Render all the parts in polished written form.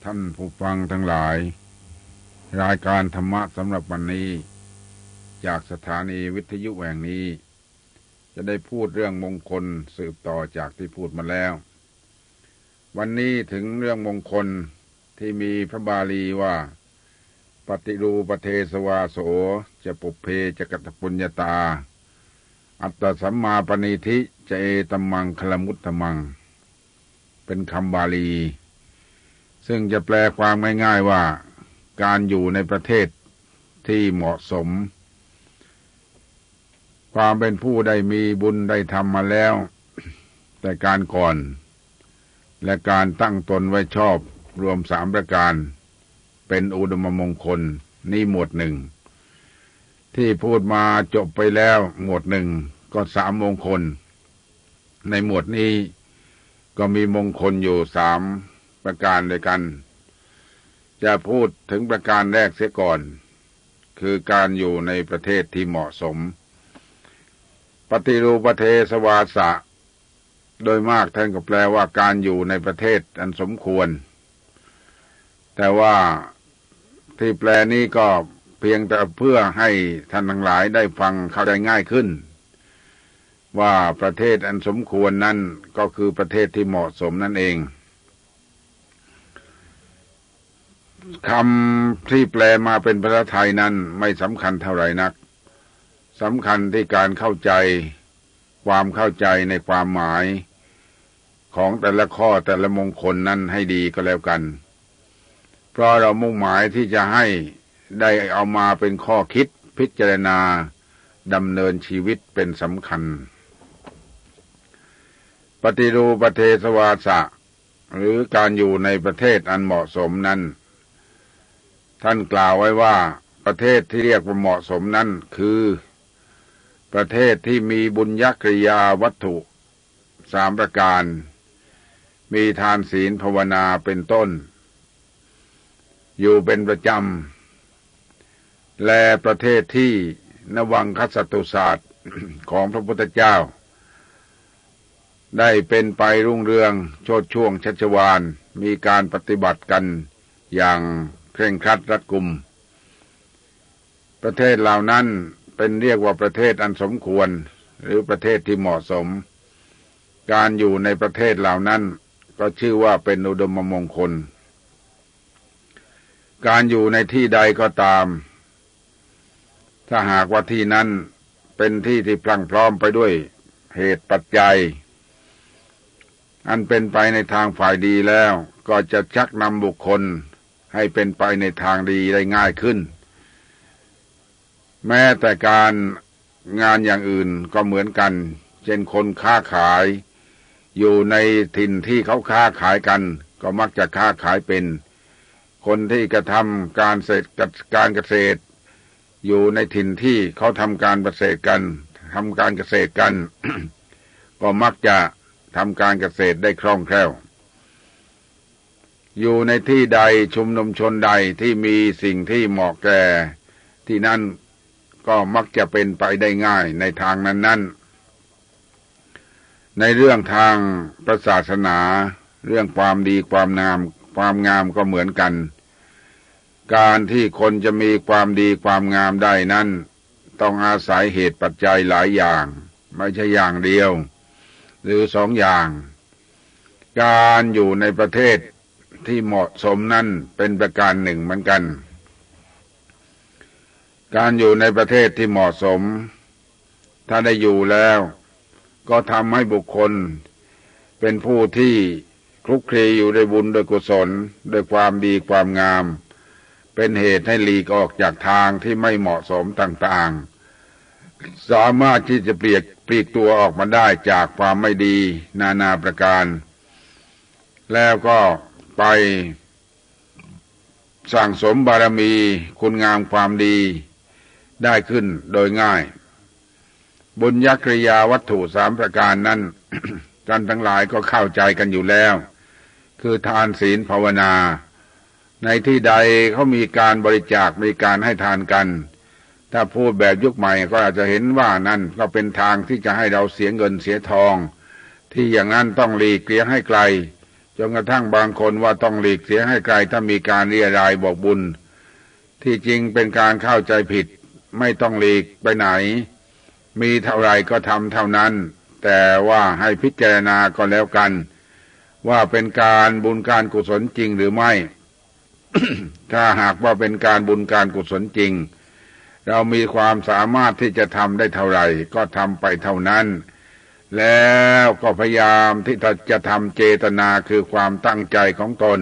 ท่านผู้ฟังทั้งหลายรายการธรรมะสำหรับวันนี้จากสถานีวิทยุแห่งนี้จะได้พูดเรื่องมงคลสืบต่อจากที่พูดมาแล้ววันนี้ถึงเรื่องมงคลที่มีพระบาลีว่าปฏิรูปเทสวาโสจะปุพเพจะกัตปุญญาตาอัตตสัมมาปณิธิจะเอตัมมังคลมุตตมังเป็นคำบาลีซึ่งจะแปลความง่ายๆว่าการอยู่ในประเทศที่เหมาะสมความเป็นผู้ได้มีบุญได้ทำมาแล้วแต่การก่อนและการตั้งตนไว้ชอบรวม3ประการเป็นอุดมมงคลนี่หมวดหนึ่งที่พูดมาจบไปแล้วหมวดหนึ่งก็3มงคลในหมวดนี้ก็มีมงคลอยู่3ประการด้วยกันจะพูดถึงประการแรกเสียก่อนคือการอยู่ในประเทศที่เหมาะสมปฏิรูปเทสวาสะโดยมากท่านก็แปลว่าการอยู่ในประเทศอันสมควรแต่ว่าที่แปลนี้ก็เพียงแต่เพื่อให้ท่านทั้งหลายได้ฟังเข้าใจง่ายขึ้นว่าประเทศอันสมควรนั้นก็คือประเทศที่เหมาะสมนั่นเองคำที่แปลมาเป็นภาษาไทยนั้นไม่สำคัญเท่าไหร่นักสำคัญที่การเข้าใจความเข้าใจในความหมายของแต่ละข้อแต่ละมงคลนั้นให้ดีก็แล้วกันเพราะเรามุ่งหมายที่จะให้ได้เอามาเป็นข้อคิดพิจารณาดำเนินชีวิตเป็นสำคัญปฏิรูปเทสวาสะหรือการอยู่ในประเทศอันเหมาะสมนั้นท่านกล่าวไว้ว่าประเทศที่เรียกว่าเหมาะสมนั้นคือประเทศที่มีบุญญกริยาวัตถุ3ประการมีทานศีลภาวนาเป็นต้นอยู่เป็นประจำและประเทศที่นวังคสัตตุศาสตร์ ของพระพุทธเจ้าได้เป็นไปรุ่งเรืองโชติช่วงชัชวาลมีการปฏิบัติกันอย่างเคร่งครัดรัดกุมประเทศเหล่านั้นเป็นเรียกว่าประเทศอันสมควรหรือประเทศที่เหมาะสมการอยู่ในประเทศเหล่านั้นก็ชื่อว่าเป็นอุดมมงคลการอยู่ในที่ใดก็ตามถ้าหากว่าที่นั้นเป็นที่ที่พรั่งพร้อมไปด้วยเหตุปัจจัยอันเป็นไปในทางฝ่ายดีแล้วก็จะชักนำบุคคลให้เป็นไปในทางดีได้ง่ายขึ้นแม้แต่การงานอย่างอื่นก็เหมือนกันเช่นคนค้าขายอยู่ในถิ่นที่เขาค้าขายกันก็มักจะค้าขายเป็นคนที่กระทำการเกษตรอยู่ในถิ่นที่เขาทำการเกษตรกัน ก็มักจะทำการเกษตรได้คล่องแคล่วอยู่ในที่ใดชุมนุมชนใดที่มีสิ่งที่เหมาะแก่ที่นั่นก็มักจะเป็นไปได้ง่ายในทางนั้นๆในเรื่องทางศาสนาเรื่องความดีความงามก็เหมือนกันการที่คนจะมีความดีความงามได้นั้นต้องอาศัยเหตุปัจจัยหลายอย่างไม่ใช่อย่างเดียวหรือ2อย่างการอยู่ในประเทศที่เหมาะสมนั้นเป็นประการหนึ่งเหมือนกันการอยู่ในประเทศที่เหมาะสมถ้าได้อยู่แล้วก็ทำให้บุคคลเป็นผู้ที่คลุกคลีอยู่ด้วยบุญด้วยกุศลด้วยความดีความงามเป็นเหตุให้หลีกออกจากทางที่ไม่เหมาะสมต่างๆสามารถที่จะปลีกตัวออกมาได้จากความไม่ดีนานาประการแล้วก็ไปสั่งสมบารมีคุณงามความดีได้ขึ้นโดยง่ายบุญญกริยาวัตถุ3ประการนั้น ท่านทั้งหลายก็เข้าใจกันอยู่แล้วคือทานศีลภาวนาในที่ใดเขามีการบริจาคมีการให้ทานกันถ้าพูดแบบยุคใหม่ก็อาจจะเห็นว่านั่นก็เป็นทางที่จะให้เราเสียเงินเสียทองที่อย่างนั้นต้องหลีกเลี่ยงให้ไกล จนกระทั่งบางคนว่าต้องหลีกเสียให้ไกลถ้ามีการเรียรายบอกบุญที่จริงเป็นการเข้าใจผิดไม่ต้องหลีกไปไหนมีเท่าไรก็ทำเท่านั้นแต่ว่าให้พิจารณาก็แล้วกันว่าเป็นการบุญการกุศลจริงหรือไม่ ถ้าหากว่าเป็นการบุญการกุศลจริงเรามีความสามารถที่จะทำได้เท่าไหร่ก็ทำไปเท่านั้นแล้วก็พยายามที่จะทำเจตนาคือความตั้งใจของตน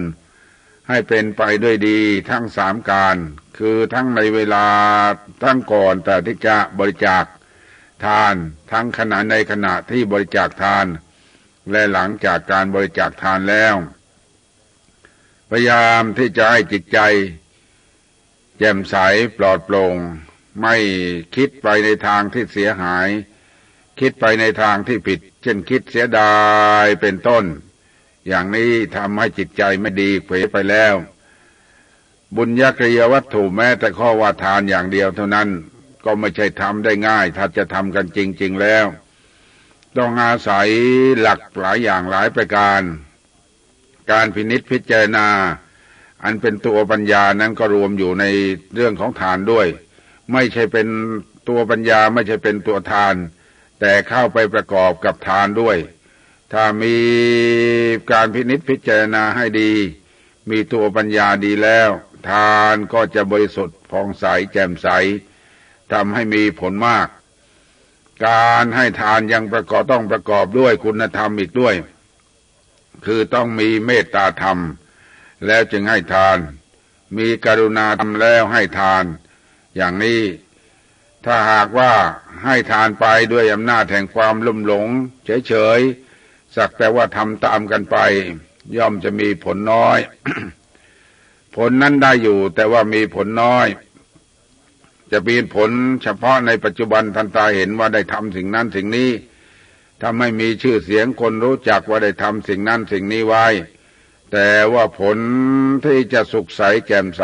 ให้เป็นไปด้วยดีทั้งสามการคือทั้งในเวลาทั้งก่อนแต่ที่จะบริจาคทานทั้งในขณะที่บริจาคทานและหลังจากการบริจาคทานแล้วพยายามที่จะให้จิตใจแจ่มใสปลอดโปร่งไม่คิดไปในทางที่เสียหายคิดไปในทางที่ผิดเช่นคิดเสียดายเป็นต้นอย่างนี้ทำให้จิตใจไม่ดีเผลอไปแล้วบุญญกริยวัตถุแม้แต่ข้อว่าทานอย่างเดียวเท่านั้นก็ไม่ใช่ทำได้ง่ายถ้าจะทำกันจริงๆแล้วต้องอาศัยหลักหลายอย่างหลายประการการพินิจพิจารณาอันเป็นตัวปัญญานั้นก็รวมอยู่ในเรื่องของทานด้วยไม่ใช่เป็นตัวปัญญาไม่ใช่เป็นตัวทานแต่เข้าไปประกอบกับทานด้วยถ้ามีการพินิจพิจารณาให้ดีมีตัวปัญญาดีแล้วทานก็จะบริสุทธิ์ผ่องใสแจ่มใสทำให้มีผลมากการให้ทานยังต้องประกอบด้วยคุณธรรมอีกด้วยคือต้องมีเมตตาธรรมแล้วจึงให้ทานมีกรุณาธรรมแล้วให้ทานอย่างนี้ถ้าหากว่าให้ทานไปด้วยอำนาจแห่งความลุ่มหลงเฉยๆสักแต่ว่าทำตามกันไปย่อมจะมีผลน้อย ผลนั้นได้อยู่แต่ว่ามีผลน้อยจะมีผลเฉพาะในปัจจุบันทันตาเห็นว่าได้ทำสิ่งนั้นสิ่งนี้ถ้าไม่มีชื่อเสียงคนรู้จักว่าได้ทำสิ่งนั้นสิ่งนี้ไว้แต่ว่าผลที่จะสุขใสแจ่มใส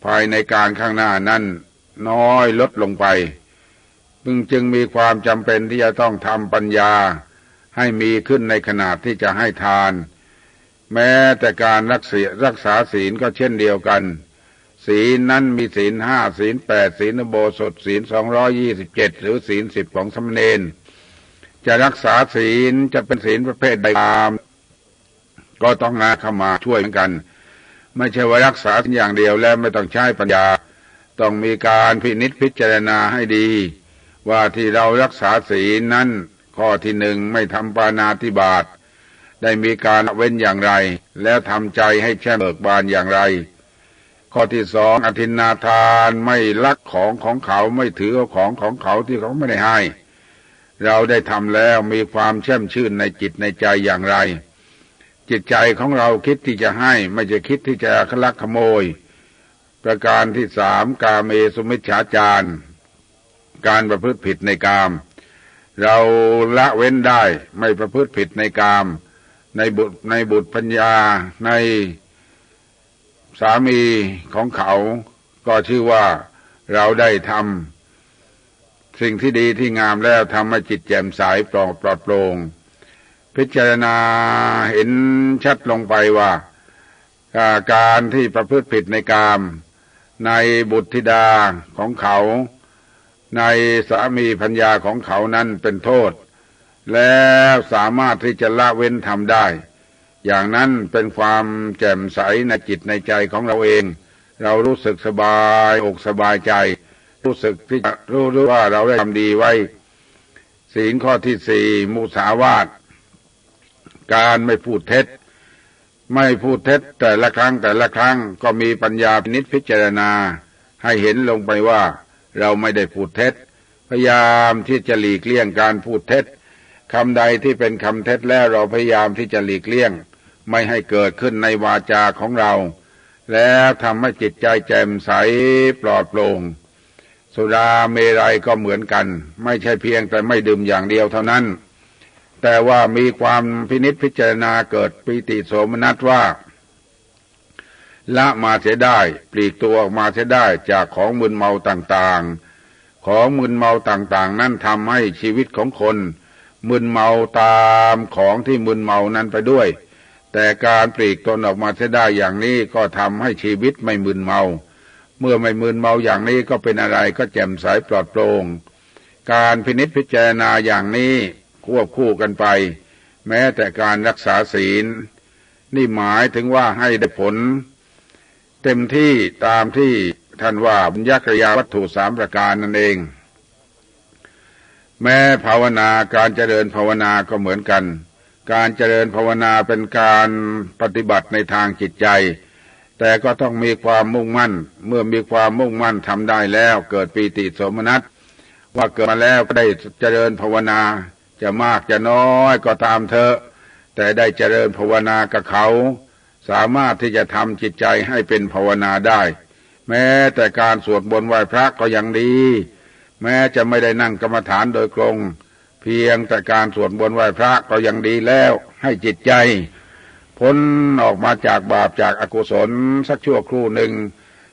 ภายในการข้างหน้านั้นน้อยลดลงไปจึงมีความจำเป็นที่จะต้องทำปัญญาให้มีขึ้นในขณะที่จะให้ทานแม้แต่การรักษาศีลก็เช่นเดียวกันศีลนั้นมีศีล5ศีล8ศีลอุโบสถศีล227หรือศีล10ของสามเณรจะรักษาศีลจะเป็นศีลประเภทใดตามก็ต้องเข้ามาช่วยเหมือนกันไม่ใช่ว่ารักษาอย่างเดียวแล้วไม่ต้องใช้ปัญญาต้องมีการพินิจพิจารณาให้ดีว่าที่เรารักษาศีลนั้นข้อที่หนึ่งไม่ทำปาณาติบาตได้มีการเว้นอย่างไรแล้วทำใจให้แช่มเบิกบานอย่างไรข้อที่สองอทินนาทานไม่ลักของเขาไม่ถือของเขาที่เขาไม่ได้ให้เราได้ทำแล้วมีความแช่มชื่นในจิตในใจอย่างไรจิตใจของเราคิดที่จะให้ไม่ใช่คิดที่จะลักขโมยประการที่สามกาเมสุมิจฉาจารการประพฤติผิดในกามเราละเว้นได้ไม่ประพฤติผิดในกามในบุตรปัญญาในสามีของเขาก็ชื่อว่าเราได้ทำสิ่งที่ดีที่งามแล้วทำให้จิตแจ่มใสปลอดโปร่งพิจารณาเห็นชัดลงไปว่าการที่ประพฤติผิดในกามในบุตรธิดาของเขาในสามีภรรยาของเขานั้นเป็นโทษแล้วสามารถที่จะละเว้นทำได้อย่างนั้นเป็นความแจ่มใสในจิตในใจของเราเองเรารู้สึกสบายอกสบายใจรู้สึกที่รู้ว่าเราได้ทำดีไว้ศีลข้อที่สี่มุสาวาทการไม่พูดเท็จแต่ละครั้งก็มีปัญญาพิจารณาให้เห็นลงไปว่าเราไม่ได้พูดเท็จพยายามที่จะหลีกเลี่ยงการพูดเท็จคำใดที่เป็นคำเท็จแล้วเราพยายามที่จะหลีกเลี่ยงไม่ให้เกิดขึ้นในวาจาของเราแล้วทำให้จิตใจแจ่มใสปลอดโปร่งสุราเมรัยก็เหมือนกันไม่ใช่เพียงแต่ไม่ดื่มอย่างเดียวเท่านั้นแต่ว่ามีความพินิจพิจารณาเกิดปิติโสมนัสว่าละมาเสียได้ปลีกตัวออกมาเสียได้จากของมึนเมาต่างๆของมึนเมาต่างๆนั้นทำให้ชีวิตของคนมึนเมาตามของที่มึนเมานั้นไปด้วย แต่การปลีกตนออกมาเสียได้อย่างนี้ก็ทำให้ชีวิตไม่มึนเมาเมื่อไม่มึนเมาอย่างนี้ก็เป็นอะไรก็แจ่มใสปลอดโปร่งการพินิจพิจารณาอย่างนี้ควบคู่กันไปแม้แต่การรักษาศีลนี่หมายถึงว่าให้ได้ผลเต็มที่ตามที่ท่านว่าบุญญกริยาวัตถุ3ประการนั่นเองแม้ภาวนาการเจริญภาวนาก็เหมือนกันการเจริญภาวนาเป็นการปฏิบัติในทางจิตใจแต่ก็ต้องมีความมุ่งมั่นเมื่อมีความมุ่งมั่นทำได้แล้วเกิดปีติโสมนัสว่าเกิดมาแล้วก็ได้เจริญภาวนาจะมากจะน้อยก็ตามเถอะแต่ได้เจริญภาวนากับเขาสามารถที่จะทำจิตใจให้เป็นภาวนาได้แม้แต่การสวดมนต์ไหว้พระก็ยังดีแม้จะไม่ได้นั่งกรรมฐานโดยตรงเพียงแต่การสวดมนต์ไหว้พระก็ยังดีแล้วให้จิตใจพ้นออกมาจากบาปจากอกุศลสักชั่วครู่หนึ่ง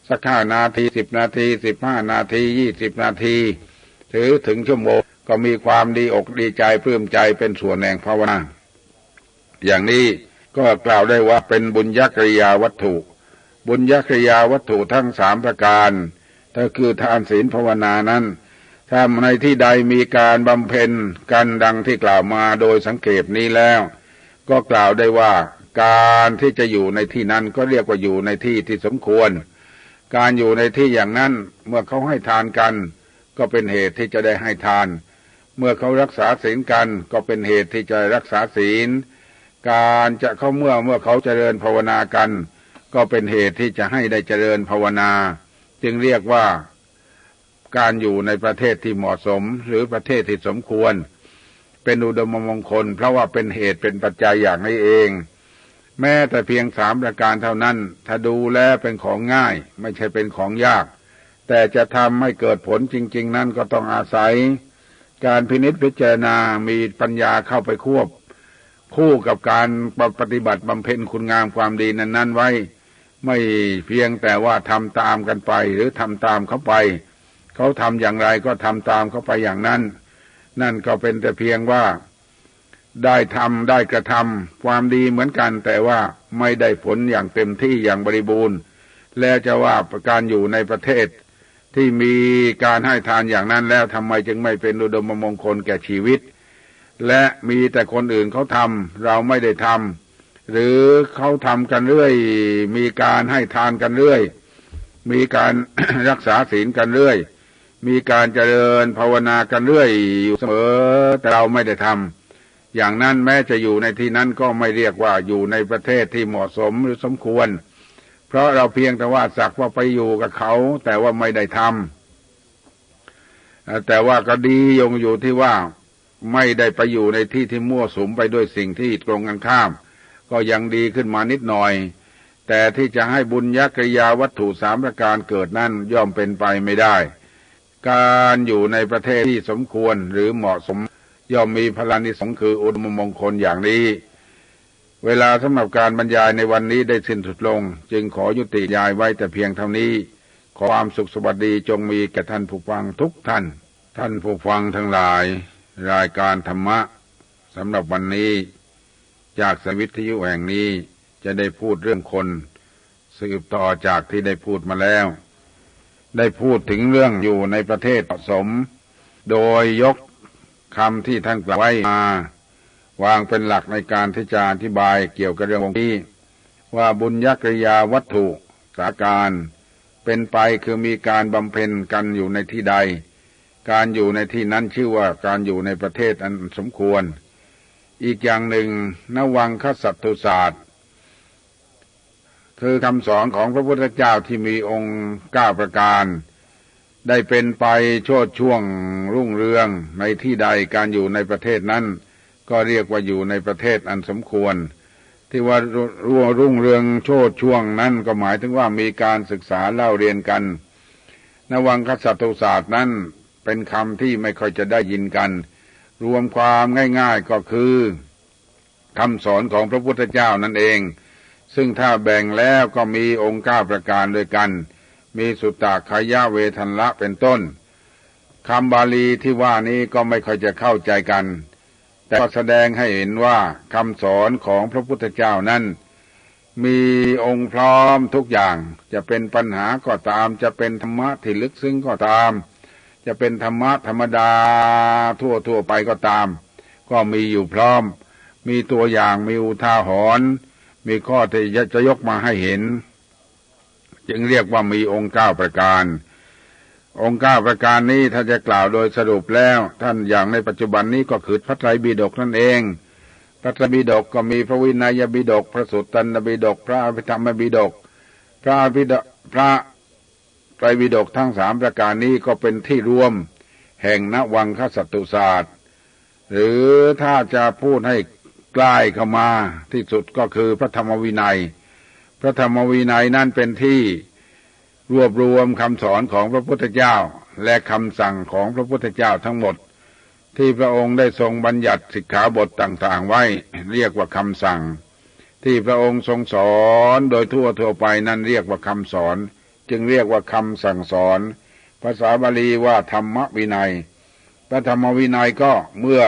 สัก5 นาที10 นาที15 นาที20 นาทีถือถึงชั่วโมงก็มีความดีอกดีใจปลื้มใจเป็นส่วนแห่งภาวนาอย่างนี้ก็กล่าวได้ว่าเป็นบุญญกริยาวัตถุบุญญกริยาวัตถุทั้ง3ประการถ้าคือทานศีลภาวนานั้นถ้าในที่ใดมีการบำเพ็ญกันดังที่กล่าวมาโดยสังเกตนี้แล้วก็กล่าวได้ว่าการที่จะอยู่ในที่นั้นก็เรียกว่าอยู่ในที่ที่สมควรการอยู่ในที่อย่างนั้นเมื่อเขาให้ทานกันก็เป็นเหตุที่จะได้ให้ทานเมื่อเขารักษาศีลกันก็เป็นเหตุที่จะรักษาศีลการจะเขาเมื่อเขาเจริญภาวนากันก็เป็นเหตุที่จะให้ได้เจริญภาวนาจึงเรียกว่าการอยู่ในประเทศที่เหมาะสมหรือประเทศที่สมควรเป็นอุดมมงคลเพราะว่าเป็นเหตุเป็นปัจจัยอย่างนี้เองแม้แต่เพียง3ประการเท่านั้นถ้าดูแลเป็นของง่ายไม่ใช่เป็นของยากแต่จะทำให้เกิดผลจริงๆนั้นก็ต้องอาศัยการพินิจพิจารณามีปัญญาเข้าไปควบคู่กับการปฏิบัติบำเพ็ญคุณงามความดีนั้นๆไว้ไม่เพียงแต่ว่าทำตามกันไปหรือทำตามเขาไปเขาทำอย่างไรก็ทำตามเขาไปอย่างนั้นนั่นก็เป็นแต่เพียงว่าได้ทำได้กระทำความดีเหมือนกันแต่ว่าไม่ได้ผลอย่างเต็มที่อย่างบริบูรณ์แล้วจะว่าการอยู่ในประเทศที่มีการให้ทานอย่างนั้นแล้วทำไมจึงไม่เป็นอุดมมงคลแก่ชีวิตและมีแต่คนอื่นเขาทำเราไม่ได้ทำหรือเขาทำกันเรื่อยมีการให้ทานกันเรื่อยมีการ รักษาศีลกันเรื่อยมีการเจริญภาวนากันเรื่อยอยู่เสมอแต่เราไม่ได้ทำอย่างนั้นแม้จะอยู่ในที่นั้นก็ไม่เรียกว่าอยู่ในประเทศที่เหมาะสมหรือสมควรเพราะเราเพียงแต่ว่าสักว่าไปอยู่กับเขาแต่ว่าไม่ได้ทำแต่ว่าก็ดีอยู่ที่ว่าไม่ได้ไปอยู่ในที่ที่มั่วสุมไปด้วยสิ่งที่ตรงกันข้ามก็ยังดีขึ้นมานิดหน่อยแต่ที่จะให้บุญญกริยาวัตถุ3ประการเกิดนั้นย่อมเป็นไปไม่ได้การอยู่ในประเทศที่สมควรหรือเหมาะสมย่อมมีพลานิสงส์คืออุดมมงคลอย่างนี้เวลาสำหรับการบรรยายในวันนี้ได้สิ้นสุดลงจึงขอยุติยายไว้แต่เพียงเท่านี้ขอความสุขสวัสดีจงมีแก่ท่านผู้ฟังทุกท่านท่านผู้ฟังทั้งหลายรายการธรรมะสำหรับวันนี้จากสวิทยุแห่งนี้จะได้พูดเรื่องคนสืบต่อจากที่ได้พูดมาแล้วได้พูดถึงเรื่องอยู่ในประเทศเหมาะสมโดยยกคำที่ท่านกล่าวไว้มาวางเป็นหลักในการที่จะอธิบายเกี่ยวกับเรื่องนี้ว่าบุญญกริยาวัตถุสาการเป็นไปคือมีการบำเพ็ญกันอยู่ในที่ใดการอยู่ในที่นั้นชื่อว่าการอยู่ในประเทศอันสมควรอีกอย่างหนึ่งนวังคสัตตุศาสตร์คือคำสอนของพระพุทธเจ้าที่มีองค์9ประการได้เป็นไปโชติช่วงรุ่งเรืองในที่ใดการอยู่ในประเทศนั้นก็เรียกว่าอยู่ในประเทศอันสมควรที่ว่ารุ่งเรืองโชติช่วงนั้นก็หมายถึงว่ามีการศึกษาเล่าเรียนกันนวังคสัตตุศาสตร์นั้นเป็นคำที่ไม่ค่อยจะได้ยินกันรวมความง่ายๆก็คือคำสอนของพระพุทธเจ้านั่นเองซึ่งถ้าแบ่งแล้วก็มีองค์9ประการด้วยกันมีสุตตคายะเวทัลละเป็นต้นคำบาลีที่ว่านี้ก็ไม่ค่อยจะเข้าใจกัน แต่ก็แสดงให้เห็นว่าคำสอนของพระพุทธเจ้านั้นมีองค์พร้อมทุกอย่างจะเป็นปัญหาก็ตามจะเป็นธรรมะที่ลึกซึ้งก็ตามจะเป็นธรรมะธรรมดาทั่วไปก็ตามก็มีอยู่พร้อมมีตัวอย่างมีอุทาหรณ์มีข้อที่จะยกมาให้เห็นจึงเรียกว่ามีองค์9ประการองค์9ประการนี้ถ้าจะกล่าวโดยสรุปแล้วท่านอย่างในปัจจุบันนี้ก็คือพระไตรปิฎกนั่นเองพระไตรปิฎกก็มีพระวินัยปิฎกพระสุตตันตปิฎกพระอภิธรรมปิฎกพระไตรปิฎกทั้ง3ประการนี้ก็เป็นที่รวมแห่งนวังคสัตตุศาสตร์หรือถ้าจะพูดให้ใกล้เข้ามาที่สุดก็คือพระธรรมวินัยพระธรรมวินัยนั่นเป็นที่รวบรวมคำสอนของพระพุทธเจ้าและคำสั่งของพระพุทธเจ้าทั้งหมดที่พระองค์ได้ทรงบัญญัติสิกขาบทต่างๆไว้เรียกว่าคำสั่งที่พระองค์ทรงสอนโดยทั่วไปนั้นเรียกว่าคำสอนจึงเรียกว่าคำสั่งสอนภาษาบาลีว่าธรรมวินัยพระธรรมวินัยก็เมื่อ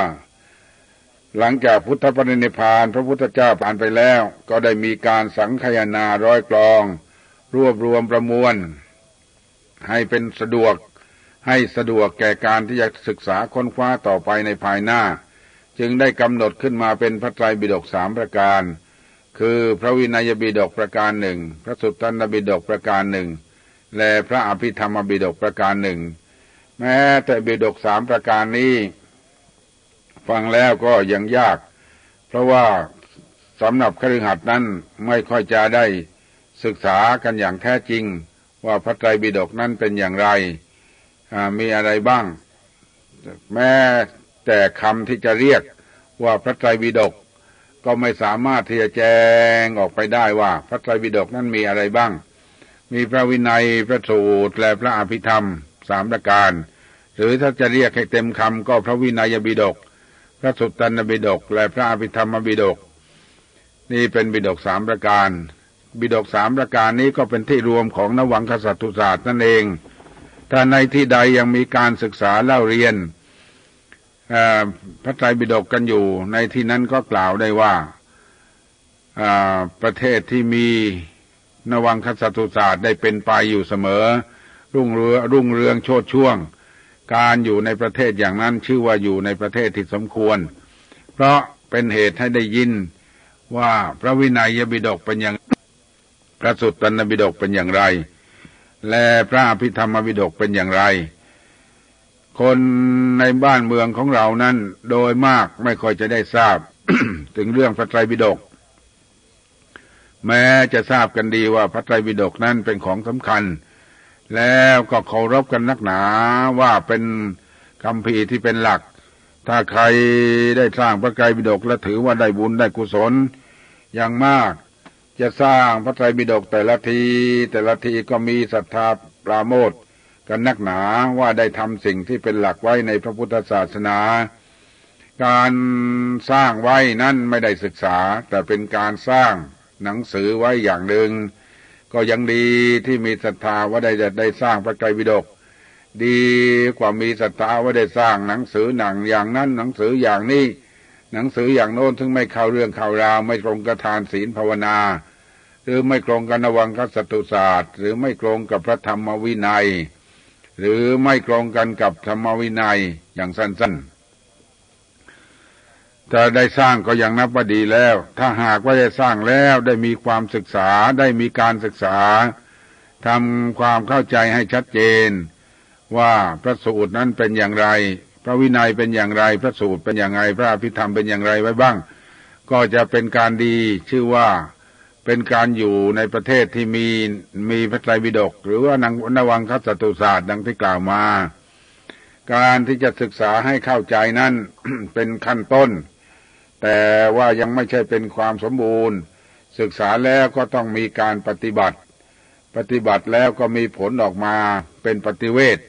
หลังจากพุทธปรินิพพานพระพุทธเจ้าผ่านไปแล้วก็ได้มีการสังคายนาร้อยกลองรวบรวมประมวลให้เป็นสะดวกแก่การที่จะศึกษาค้นคว้าต่อไปในภายหน้าจึงได้กำหนดขึ้นมาเป็นพระไตรปิฎก3ประการคือพระวินัยปิฎกประการหนึ่งพระสุตตันตปิฎกประการหนึ่งและพระอภิธรรมปิฎกประการหนึ่งแม้แต่ปิฎก3ประการนี้ฟังแล้วก็ยังยากเพราะว่าสำหรับคฤหัสถ์นั้นไม่ค่อยจะได้ศึกษากันอย่างแท้จริงว่าพระไตรปิฎกนั้นเป็นอย่างไรมีอะไรบ้างแม้แต่คำที่จะเรียกว่าพระไตรปิฎกก็ไม่สามารถที่จะแจงออกไปได้ว่าพระไตรปิฎกนั้นมีอะไรบ้างมีพระวินัยพระสูตรและพระอภิธรรม3ประการหรือถ้าจะเรียกให้เต็มคำก็พระวินัยปิฎกพระสุตตันตปิฎกและพระอภิธรรมปิฎกนี่เป็นปิฎก3ประการปิฎก3ประการนี้ก็เป็นที่รวมของนวังคสัตตุศาสตร์นั่นเองถ้าในที่ใดยังมีการศึกษาเล่าเรียนพระไตรปิฎกกันอยู่ในที่นั้นก็กล่าวได้ว่าประเทศที่มีนวังคสัตตุศาสตร์ได้เป็นไปอยู่เสมอรุ่งเรืองโชติช่วงการอยู่ในประเทศอย่างนั้นชื่อว่าอยู่ในประเทศที่สมควรเพราะเป็นเหตุให้ได้ยินว่าพระวินัยปิฎกเป็นอย่างพระสุตตันตปิฎกเป็นอย่างไรและพระอภิธรรมปิฎกเป็นอย่างไรคนในบ้านเมืองของเรานั้นโดยมากไม่ค่อยจะได้ทราบ ถึงเรื่องพระไตรปิฎกแม้จะทราบกันดีว่าพระไตรปิฎกนั้นเป็นของสำคัญแล้วก็เคารพกันนักหนาว่าเป็นคัมภีร์ที่เป็นหลักถ้าใครได้สร้างพระไตรปิฎกและถือว่าได้บุญได้กุศลอย่างมากจะสร้างพระไตรปิฎกแต่ละทีก็มีศรัทธาปราโมทย์กันนักหนาว่าได้ทำสิ่งที่เป็นหลักไว้ในพระพุทธศาสนาการสร้างไว้นั้นไม่ได้ศึกษาแต่เป็นการสร้างหนังสือไว้อย่างหนึ่งก็ยังดีที่มีศรัทธาว่าได้สร้างพระไตรปิฎกดีกว่ามีศรัทธาว่าได้สร้างหนังสือหนังอย่างนั้นหนังสืออย่างนี้หนังสืออย่างโน้นถึงไม่เข้าเรื่องเข้าราวไม่ตรงกับทานศีลภาวนาหรือไม่ตรงกับนวังคสัตตุศาสตร์หรือไม่ตรงกับพระธรรมวินัยหรือไม่ตรงกันกับธรรมวินัยอย่างสั้นๆถ้าได้สร้างก็ยังนับว่าดีแล้วถ้าหากว่าได้สร้างแล้วได้มีความศึกษาได้มีการศึกษาทำความเข้าใจให้ชัดเจนว่าพระสูตรนั้นเป็นอย่างไรพระวินัยเป็นอย่างไรพระสูตรเป็นอย่างไรพระอภิธรรมเป็นอย่างไรไว้บ้างก็จะเป็นการดีชื่อว่าเป็นการอยู่ในประเทศที่มีพระไตรปิฎกหรือว่านวังคสัตตุศาสตร์ดังที่กล่าวมาการที่จะศึกษาให้เข้าใจนั้น เป็นขั้นต้นแต่ว่ายังไม่ใช่เป็นความสมบูรณ์ศึกษาแล้วก็ต้องมีการปฏิบัติแล้วก็มีผลออกมาเป็นปฏิเวท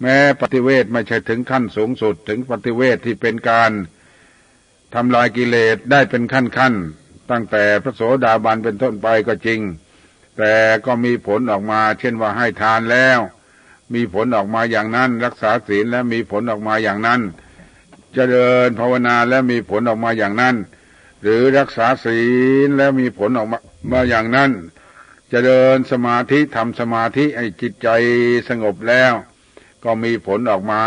แม้ปฏิเวทไม่ใช่ถึงขั้นสูงสุดถึงปฏิเวทที่เป็นการทำลายกิเลสได้เป็นขั้นตั้งแต่พระโสดาบันเป็นต้นไปก็จริงแต่ก็มีผลออกมาเช่นว่าให้ทานแล้วมีผลออกมาอย่างนั้นรักษาศีลแล้วมีผลออกมาอย่างนั้น เจริญภาวนาแล้วมีผลออกมาอย่างนั้นหรือรักษาศีลแล้วมีผลออกมาอย่างนั้นเจริญสมาธิทำสมาธิให้จิตใจสงบแล้วก็มีผลออกมา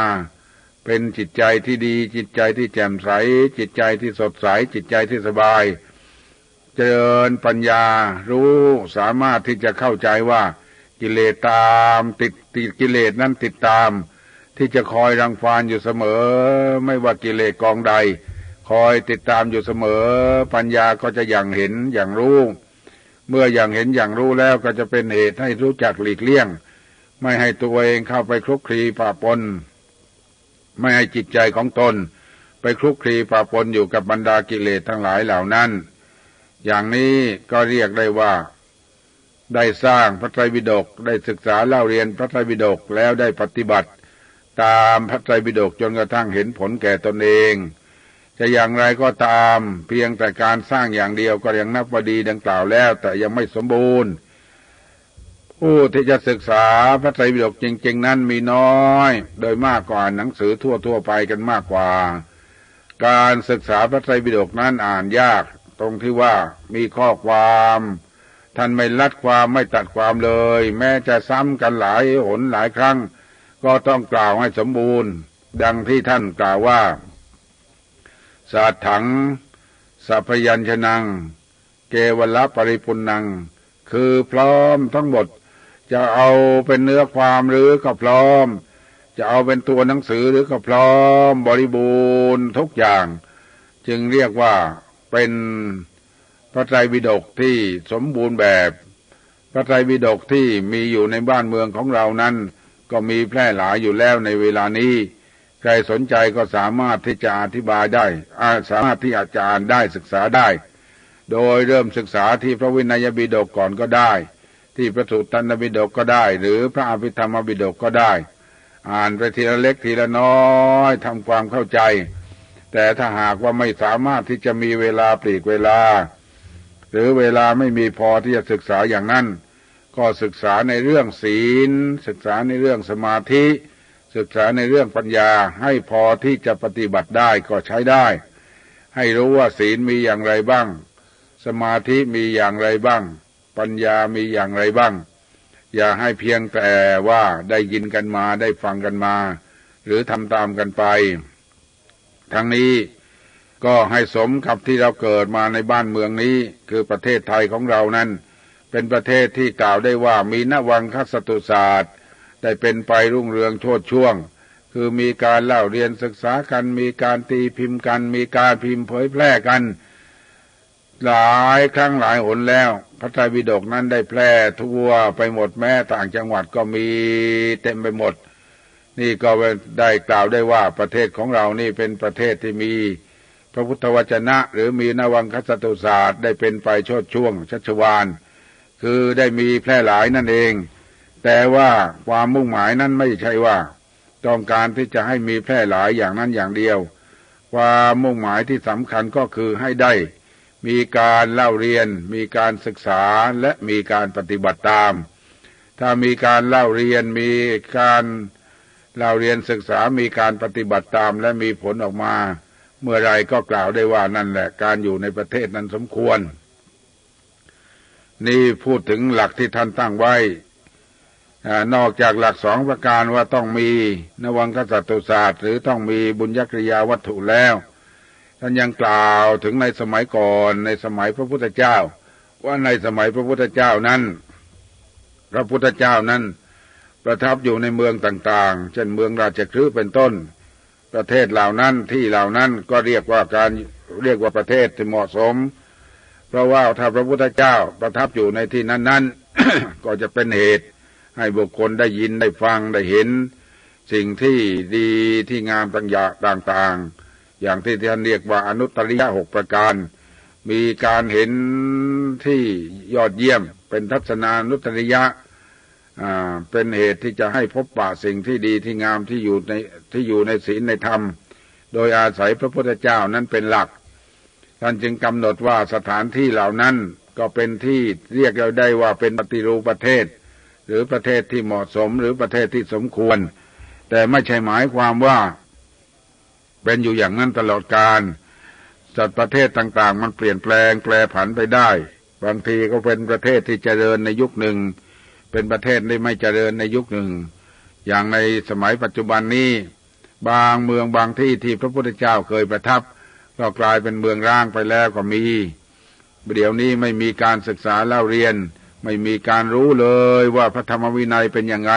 เป็นจิตใจที่ดีจิตใจที่แจ่มใสจิตใจที่สดใสจิตใจที่สบายเจริญปัญญารู้สามารถที่จะเข้าใจว่ากิเลสตามติดกิเลสนั้นติดตามที่จะคอยรังควานอยู่เสมอไม่ว่ากิเลสกองใดคอยติดตามอยู่เสมอปัญญาก็จะอย่างเห็นอย่างรู้เมื่ออย่างเห็นอย่างรู้แล้วก็จะเป็นเหตุให้รู้จักหลีกเลี่ยงไม่ให้ตัวเองเข้าไปคลุกคลีปะปนไม่ให้จิตใจของตนไปคลุกคลีปะปนอยู่กับบรรดากิเลสทั้งหลายเหล่านั้นอย่างนี้ก็เรียกได้ว่าได้สร้างพระไตรปิฎกได้ศึกษาเล่าเรียนพระไตรปิฎกแล้วได้ปฏิบัติตามพระไตรปิฎกจนกระทั่งเห็นผลแก่ตนเองจะอย่างไรก็ตามเพียงแต่การสร้างอย่างเดียวก็ยังนับว่าดีดังกล่าวแล้วแต่ยังไม่สมบูรณ์ผู้ที่จะศึกษาพระไตรปิฎกจริงๆนั้นมีน้อยโดยมากกว่าหนังสือทั่วๆไปกันมากกว่าการศึกษาพระไตรปิฎกนั้นอ่านยากตรงที่ว่ามีข้อความท่านไม่ลัดความไม่ตัดความเลยแม้จะซ้ำกันหลายหนหลายครั้งก็ต้องกล่าวให้สมบูรณ์ดังที่ท่านกล่าวว่าสัทถังสัพพยัญชนะเกวลปริปุณณังคือพร้อมทั้งหมดจะเอาเป็นเนื้อความหรือก็พร้อมจะเอาเป็นตัวหนังสือหรือก็พร้อมบริบูรณ์ทุกอย่างจึงเรียกว่าเป็นพระไตรปิฎกที่สมบูรณ์แบบพระไตรปิฎกที่มีอยู่ในบ้านเมืองของเรานั้นก็มีแพร่หลายอยู่แล้วในเวลานี้ใครสนใจก็สามารถที่จะอธิบายได้สามารถที่อาจารย์ได้ศึกษาได้โดยเริ่มศึกษาที่พระวินัยปิฎกก่อนก็ได้ที่พระสุตตันตปิฎกก็ได้หรือพระอภิธรรมปิฎกก็ได้อ่านไปทีละเล็กทีละน้อยทำความเข้าใจแต่ถ้าหากว่าไม่สามารถที่จะมีเวลาปลีกเวลาหรือเวลาไม่มีพอที่จะศึกษาอย่างนั้นก็ศึกษาในเรื่องศีลศึกษาในเรื่องสมาธิศึกษาในเรื่องปัญญาให้พอที่จะปฏิบัติได้ก็ใช้ได้ให้รู้ว่าศีลมีอย่างไรบ้างสมาธิมีอย่างไรบ้างปัญญามีอย่างไรบ้างอย่าให้เพียงแต่ว่าได้ยินกันมาได้ฟังกันมาหรือทำตามกันไปทั้งนี้ก็ให้สมกับที่เราเกิดมาในบ้านเมืองนี้คือประเทศไทยของเรานั้นเป็นประเทศที่กล่าวได้ว่ามีนวังคสตุศาสตร์ได้เป็นไปรุ่งเรืองโชติช่วงคือมีการเล่าเรียนศึกษากันมีการตีพิมพ์กันมีการพิมพ์เผยแพร่กันหลายครั้งหลายหนแล้วพระไตรปิฎกนั้นได้แพร่ทั่วไปหมดแม้ต่างจังหวัดก็มีเต็มไปหมดนี่ก็ได้กล่าวได้ว่าประเทศของเรานี่เป็นประเทศที่มีพระพุทธวจนะหรือมีนวังคสตุศาสตร์ได้เป็นไปโชติช่วงชัชวาลคือได้มีแพร่หลายนั่นเองแต่ว่าความมุ่งหมายนั้นไม่ใช่ว่าต้องการที่จะให้มีแพร่หลายอย่างนั้นอย่างเดียวความมุ่งหมายที่สำคัญก็คือให้ได้มีการเล่าเรียนมีการศึกษาและมีการปฏิบัติตามถ้ามีการเล่าเรียนมีการเล่าเรียนศึกษามีการปฏิบัติตามและมีผลออกมาเมื่อไรก็กล่าวได้ว่านั่นแหละการอยู่ในประเทศนั้นสมควรนี่พูดถึงหลักที่ท่านตั้งไว้นอกจากหลัก2ประการว่าต้องมีนวังคสตุศาสตร์หรือต้องมีบุญญกริยาวัตถุแล้วท่านยังกล่าวถึงในสมัยก่อนในสมัยพระพุทธเจ้าว่าในสมัยพระพุทธเจ้านั้นพระพุทธเจ้านั้นประทับอยู่ในเมืองต่างๆเช่นเมืองราชคฤห์เป็นต้นประเทศเหล่านั้นที่เหล่านั้นก็เรียกว่าประเทศที่เหมาะสมเพราะว่าถ้าพระพุทธเจ้าประทับอยู่ในที่นั้นๆ ก็จะเป็นเหตุให้บุคคลได้ยินได้ฟังได้เห็นสิ่งที่ดีที่งามต่างๆอย่างที่ท่านเรียกว่าอนุตตริยะ6ประการมีการเห็นที่ยอดเยี่ยมเป็นทัศนานุตตริยะเป็นเหตุที่จะให้พบปะสิ่งที่ดีที่งามที่อยู่ในศีลในธรรมโดยอาศัยพระพุทธเจ้านั้นเป็นหลักท่านจึงกำหนดว่าสถานที่เหล่านั้นก็เป็นที่เรียกเราได้ว่าเป็นปฏิรูปประเทศหรือประเทศที่เหมาะสมหรือประเทศที่สมควรแต่ไม่ใช่หมายความว่า เป็นอยู่อย่างนั้นตลอดกาลสัตว์ประเทศต่างๆมันเปลี่ยนแปลงแปรผันไปได้บางทีก็เป็นประเทศที่เจริญในยุคหนึ่งเป็นประเทศที่ไม่เจริญในยุคหนึ่งอย่างในสมัยปัจจุบันนี้บางเมืองบางที่ที่พระพุทธเจ้าเคยประทับก็กลายเป็นเมืองร้างไปแล้วก็มีเดี๋ยวนี้ไม่มีการศึกษาเล่าเรียนไม่มีการรู้เลยว่าพระธรรมวินัยเป็นยังไง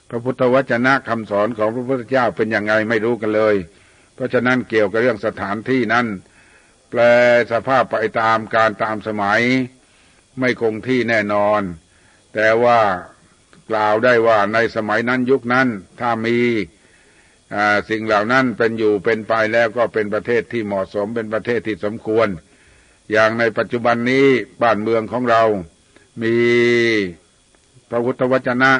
พระพุทธวจนะคำสอนของพระพุทธเจ้าเป็นยังไงไม่รู้กันเลยเพราะฉะนั้นเกี่ยวกับเรื่องสถานที่นั้นแปลสภาพไปตามการตามสมัยไม่คงที่แน่นอนแต่ว่ากล่าวได้ว่าในสมัยนั้นยุคนั้นถ้ามีสิ่งเหล่านั้นเป็นอยู่เป็นไปแล้วก็เป็นประเทศที่เหมาะสมเป็นประเทศที่สมควรอย่างในปัจจุบันนี้บ้านเมืองของเรามีพระพุทธวจนะ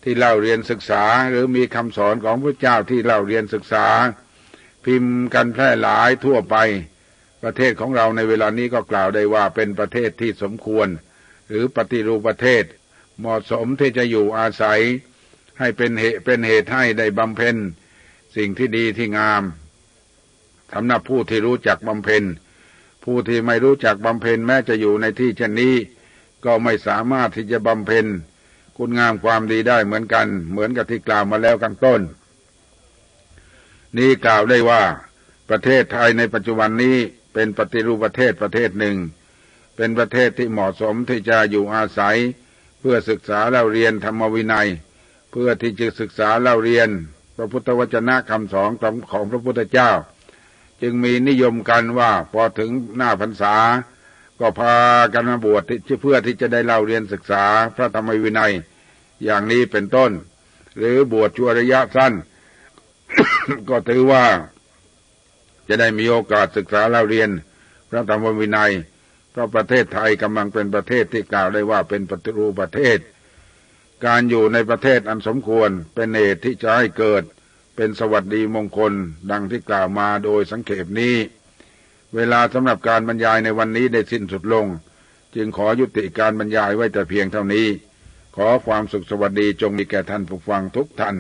ที่เล่าเรียนศึกษาหรือมีคำสอนของพระเจ้าที่เล่าเรียนศึกษาพิมพ์กันแพร่หลายทั่วไปประเทศของเราในเวลานี้ก็กล่าวได้ว่าเป็นประเทศที่สมควรหรือปฏิรูปประเทศเหมาะสมที่จะอยู่อาศัยให้เป็นเหตุให้ได้บำเพ็ญสิ่งที่ดีที่งามสำหรับผู้ที่รู้จักบำเพ็ญผู้ที่ไม่รู้จักบำเพ็ญแม้จะอยู่ในที่เช่นนี้ก็ไม่สามารถที่จะบำเพ็ญคุณงามความดีได้เหมือนกันเหมือนกับที่กล่าวมาแล้วข้างต้นนี้กล่าวได้ว่าประเทศไทยในปัจจุบันนี้เป็นปฏิรูปประเทศประเทศหนึ่งเป็นประเทศที่เหมาะสมที่จะอยู่อาศัยเพื่อศึกษาเล่าเรียนธรรมวินัยเพื่อที่จะศึกษาเล่าเรียนพระพุทธวจนะคำสอนของพระพุทธเจ้าจึงมีนิยมกันว่าพอถึงหน้าพรรษาก็พากันมาบวชเพื่อที่จะได้เล่าเรียนศึกษาพระธรรมวินัยอย่างนี้เป็นต้นหรือบวชชั่วระยะสั้น ก็ถือว่าจะได้มีโอกาสศึกษาเล่าเรียนพระธรรมวินัยเพราะประเทศไทยกำลังเป็นประเทศที่กล่าวได้ว่าเป็นปฏิรูปประเทศการอยู่ในประเทศอันสมควรเป็นเหตุที่จะให้เกิดเป็นสวัสดีมงคลดังที่กล่าวมาโดยสังเขปนี้เวลาสำหรับการบรรยายในวันนี้ได้สิ้นสุดลงจึงขอยุติการบรรยายไว้แต่เพียงเท่านี้ขอความสุขสวัสดีจงมีแก่ท่านผู้ฟังทุกท่าน